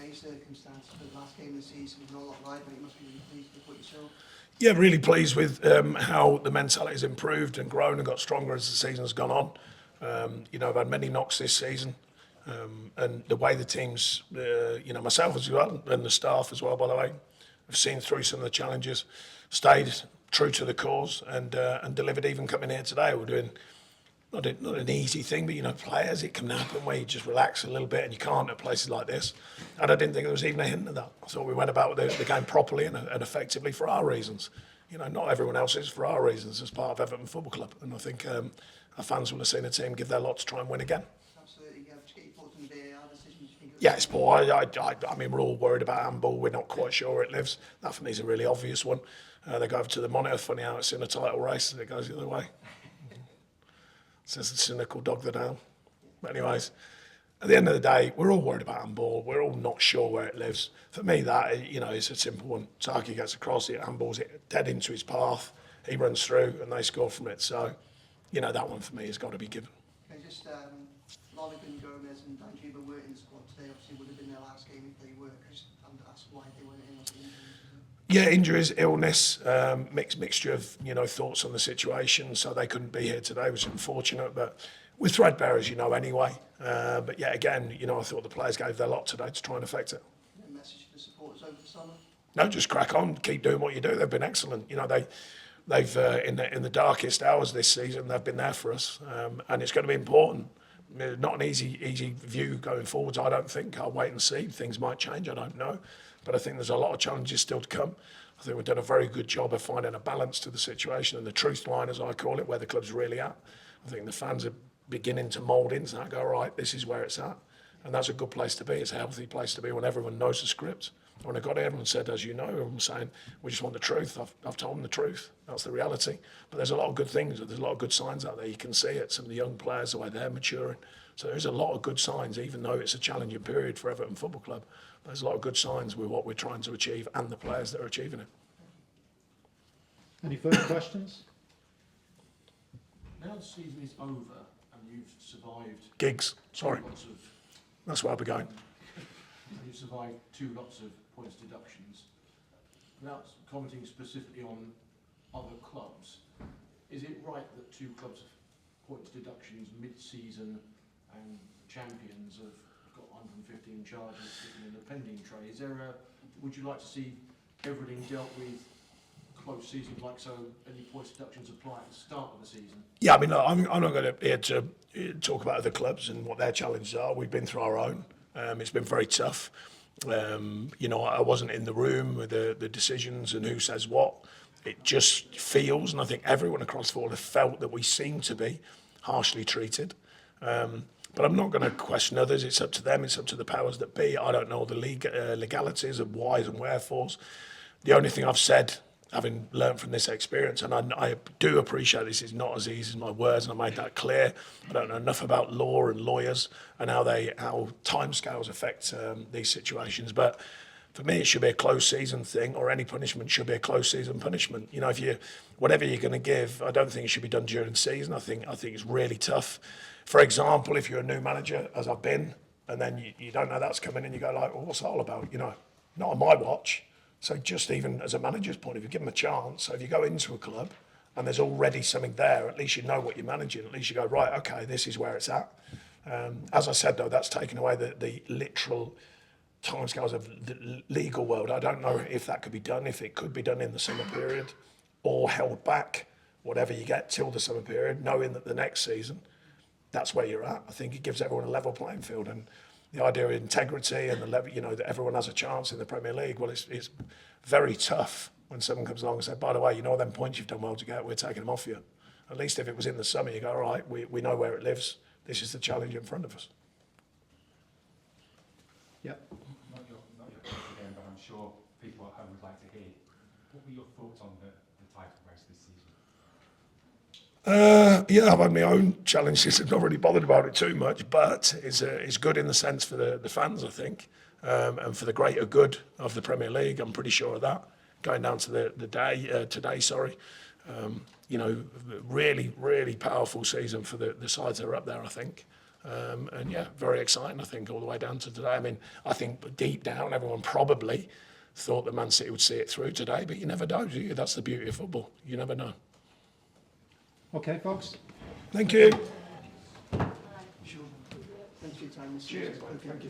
okay circumstances for the last game of the season, not a lot right, but you must be really pleased with what you saw. Yeah, really pleased with how the mentality has improved and grown and got stronger as the season's gone on. I've had many knocks this season, and the way the teams, myself as well, and the staff as well, by the way, have seen through some of the challenges, stayed true to the cause, and delivered. Even coming here today, we're doing not an easy thing, but players, it can happen where you just relax a little bit, and you can't at places like this. And I didn't think there was even a hint of that. I thought we went about the game properly and effectively for our reasons. Not everyone else's, for our reasons as part of Everton Football Club. And I think our fans will have seen a team give their lot to try and win again. Absolutely. Just get your thoughts on the VAR decision. You think Yeah, it's poor. I mean, we're all worried about Handball. We're not quite sure where it lives. That for me is a really obvious one. They go over to the monitor. Funny how it's in a title race and it goes the other way. Says the cynical dog the down. But anyways, at the end of the day, we're all worried about Handball. We're all not sure where it lives. For me, that is a simple one. Taki gets across it, Handball's it dead into his path. He runs through, and they score from it. So, that one for me has got to be given. Okay, just Lonergan, Gomez, and Dyche were in the squad today. Obviously, would have been their last game if they were. And that's why they weren't in. Yeah, injuries, illness, mixture of thoughts on the situation. So they couldn't be here today, which is unfortunate. But with threadbare, as you know, anyway. But yeah, again, I thought the players gave their lot today to try and affect it. A message for supporters over the summer? No, just crack on, keep doing what you do. They've been excellent. They've in the darkest hours this season, they've been there for us, and it's going to be important. Not an easy view going forwards, I don't think. I'll wait and see. Things might change, I don't know. But I think there's a lot of challenges still to come. I think we've done a very good job of finding a balance to the situation and the truth line, as I call it, where the club's really at. I think the fans are beginning to mould into that, go, right, this is where it's at. And that's a good place to be. It's a healthy place to be when everyone knows the script. When I got here, everyone said, as you know, everyone saying, we just want the truth. I've told them the truth. That's the reality. But there's a lot of good things. There's a lot of good signs out there. You can see it. Some of the young players, the way they're maturing. So there's a lot of good signs, even though it's a challenging period for Everton Football Club. There's a lot of good signs with what we're trying to achieve and the players that are achieving it. Any further questions? Now the season is over and you've survived... Gigs, sorry. Lots of, that's where I'll be going. you've survived 2 lots of points deductions. Without commenting specifically on other clubs, is it right that 2 clubs of points deductions mid-season and champions have got 115 charges sitting in the pending tray? Is there would you like to see everything dealt with close season like so any points deductions apply at the start of the season? Yeah, I mean, I'm not going to be here to talk about other clubs and what their challenges are. We've been through our own. It's been very tough. I wasn't in the room with the decisions and who says what. It just feels, and I think everyone across the board have felt that we seem to be harshly treated. But I'm not going to question others. It's up to them. It's up to the powers that be. I don't know the legalities of whys and wherefores. The only thing I've said, having learned from this experience, and I do appreciate this is not as easy as my words, and I made that clear. I don't know enough about law and lawyers and how timescales affect these situations. But for me, it should be a closed season thing, or any punishment should be a closed season punishment. If whatever you're going to give, I don't think it should be done during the season. I think it's really tough. For example, if you're a new manager, as I've been, and then you don't know that's coming in, you go like, well, what's that all about? Not on my watch. So just even as a manager's point of view, give them a chance. So if you go into a club and there's already something there, at least you know what you're managing. At least you go, right, okay, this is where it's at. As I said, though, that's taken away the literal timescales of the legal world. I don't know if that could be done, if it could be done in the summer period or held back, whatever you get till the summer period, knowing that the next season, that's where you're at. I think it gives everyone a level playing field, and the idea of integrity and the level, that everyone has a chance in the Premier League. Well, it's very tough when someone comes along and says, by the way, them points you've done well to get, we're taking them off you. At least if it was in the summer, you go, all right, we know where it lives. This is the challenge in front of us. Yep. Not your question again, but I'm sure people at home would like to hear. What were your thoughts on the title race this season? I've had my own challenges. I'm not really bothered about it too much, but it's good in the sense for the fans, I think, and for the greater good of the Premier League. I'm pretty sure of that. Going down to the day today, really, really powerful season for the sides that are up there, I think. And yeah, very exciting, I think, all the way down to today. I mean, I think deep down, everyone probably thought that Man City would see it through today, but you never know, do you? That's the beauty of football. You never know. Okay, folks. Thank you. Sure. Thanks for your time. Cheers. Thank you.